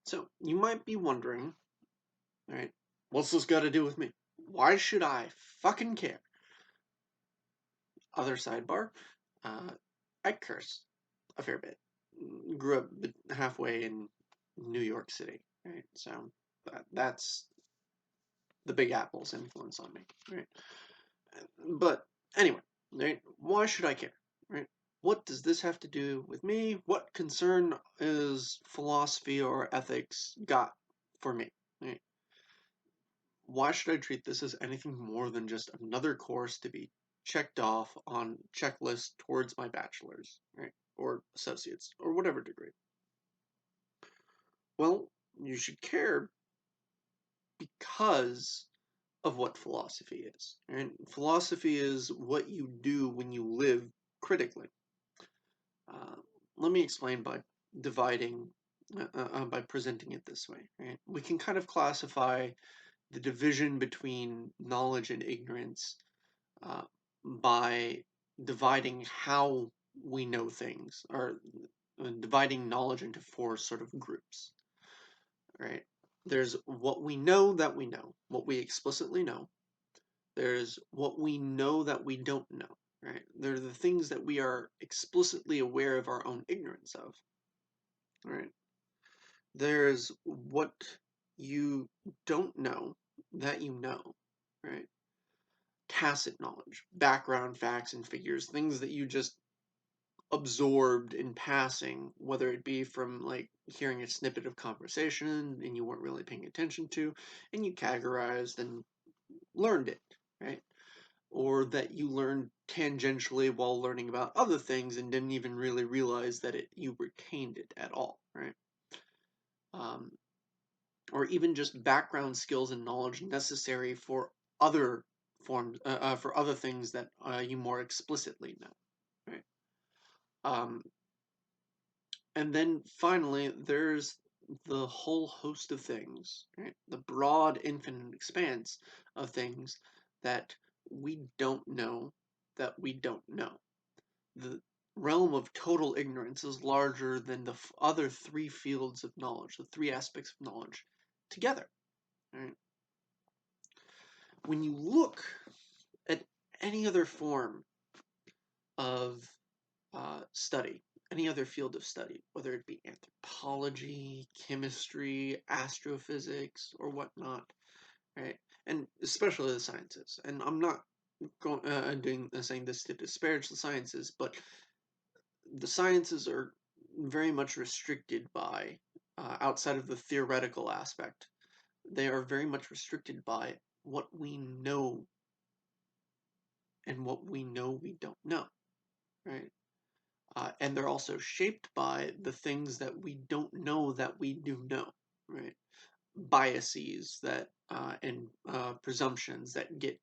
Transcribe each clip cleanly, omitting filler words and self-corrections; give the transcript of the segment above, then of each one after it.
So you might be wondering, right, what's this got to do with me? Why should I fucking care? Other sidebar, uh, I curse a fair bit. Grew up halfway in New York City, right? So that's the Big Apple's influence on me, right? But anyway, right? Why should I care, right? What does this have to do with me? What concern is philosophy or ethics got for me, right? Why should I treat this as anything more than just another course to be checked off on checklist towards my bachelor's, right? Or associates, or whatever degree? Well, you should care because of what philosophy is. Right? Philosophy is what you do when you live critically. Uh, Let me explain by dividing, by presenting it this way. Right? We can kind of classify the division between knowledge and ignorance uh, by dividing how we know things, or dividing knowledge into four sort of groups, right? There's what we know that we know, what we explicitly know. There's what we know that we don't know, right? They're the things that we are explicitly aware of our own ignorance of, right? There's what you don't know that you know, right? Tacit knowledge, background facts and figures, things that you just absorbed in passing, whether it be from like hearing a snippet of conversation and you weren't really paying attention to, and you categorized and learned it, right? Or that you learned tangentially while learning about other things and didn't even really realize that you retained it at all, right? Um, or even just background skills and knowledge necessary for other for other things that you more explicitly know, right? Um, and then finally, there's the whole host of things, right? The broad, infinite expanse of things that we don't know that we don't know. The realm of total ignorance is larger than the other three fields of knowledge, the three aspects of knowledge together. Right? When you look at any other form of study, any other field of study, whether it be anthropology, chemistry, astrophysics, or whatnot, right? And especially the sciences. And I'm not saying this to disparage the sciences, but the sciences are very much restricted by, outside of the theoretical aspect, they are very much restricted by what we know and what we know we don't know, right? And they're also shaped by the things that we don't know that we do know, right? Biases that and presumptions that get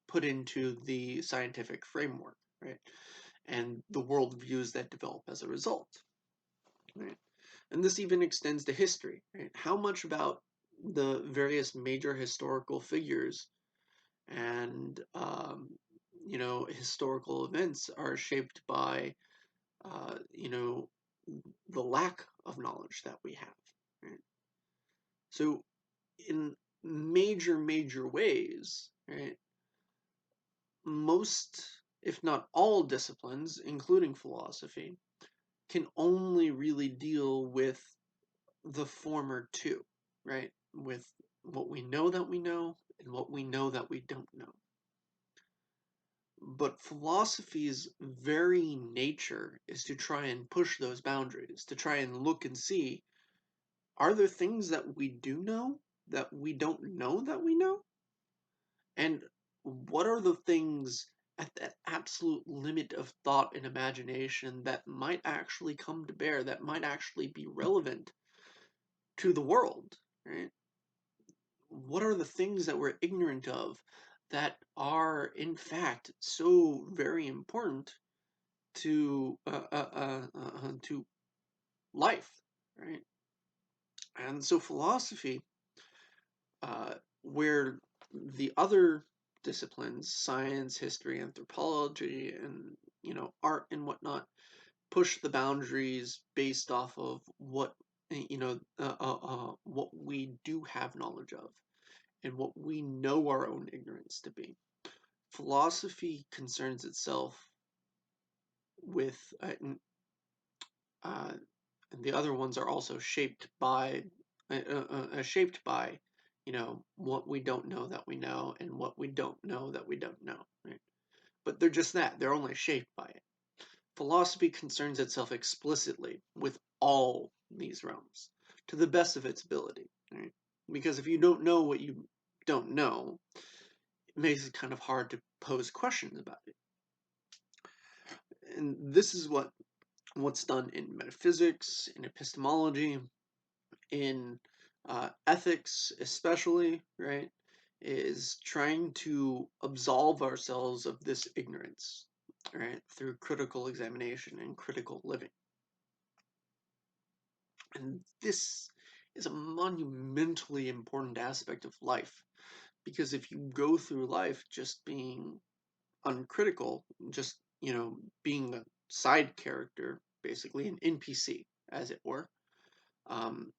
put into the scientific framework, right? And the worldviews that develop as a result, right? And this even extends to history, right? How much about the various major historical figures and historical events are shaped by the lack of knowledge that we have, right? So in major ways, right, most, if not all disciplines, including philosophy, can only really deal with the former two, right? With what we know that we know and what we know that we don't know. But philosophy's very nature is to try and push those boundaries, to try and look and see, are there things that we do know that we don't know that we know? And what are the things at that absolute limit of thought and imagination that might actually come to bear, that might actually be relevant to the world, right? What are the things that we're ignorant of that are in fact so very important to life, right? And so philosophy, where the other disciplines, science, history, anthropology, and art and whatnot, push the boundaries based off of what what we do have knowledge of and what we know our own ignorance to be. Philosophy concerns itself with, uh, and the other ones are also shaped by, what we don't know that we know and what we don't know that we don't know, right? But they're just that, they're only shaped by it. Philosophy concerns itself explicitly with all these realms to the best of its ability, right? Because if you don't know what you don't know, it makes it kind of hard to pose questions about it. And this is what's done in metaphysics, in epistemology, in ethics, especially, right? Is trying to absolve ourselves of this ignorance, right, through critical examination and critical living. And this is a monumentally important aspect of life, because if you go through life just being uncritical, just, being a side character, basically an NPC, as it were, um,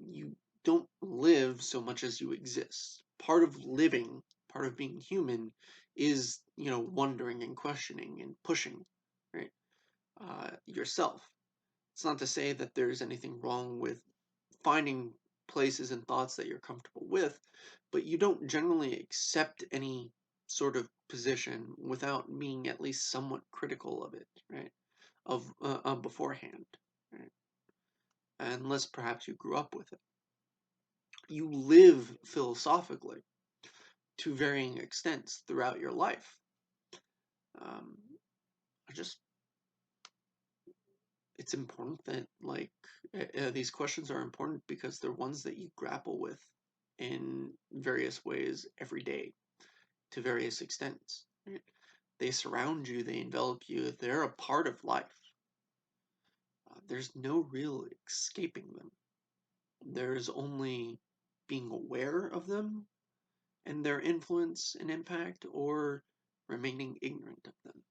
you don't live so much as you exist. Part of living, part of being human, is, wondering and questioning and pushing, right, yourself. It's not to say that there's anything wrong with finding places and thoughts that you're comfortable with, but you don't generally accept any sort of position without being at least somewhat critical of it, right? Of beforehand, right? Unless perhaps you grew up with it. You live philosophically to varying extents throughout your life. Um, I just it's important that, like, these questions are important because they're ones that you grapple with in various ways every day to various extents, right? They surround you, they envelop you, they're a part of life. There's no real escaping them. There's only being aware of them and their influence and impact, or remaining ignorant of them.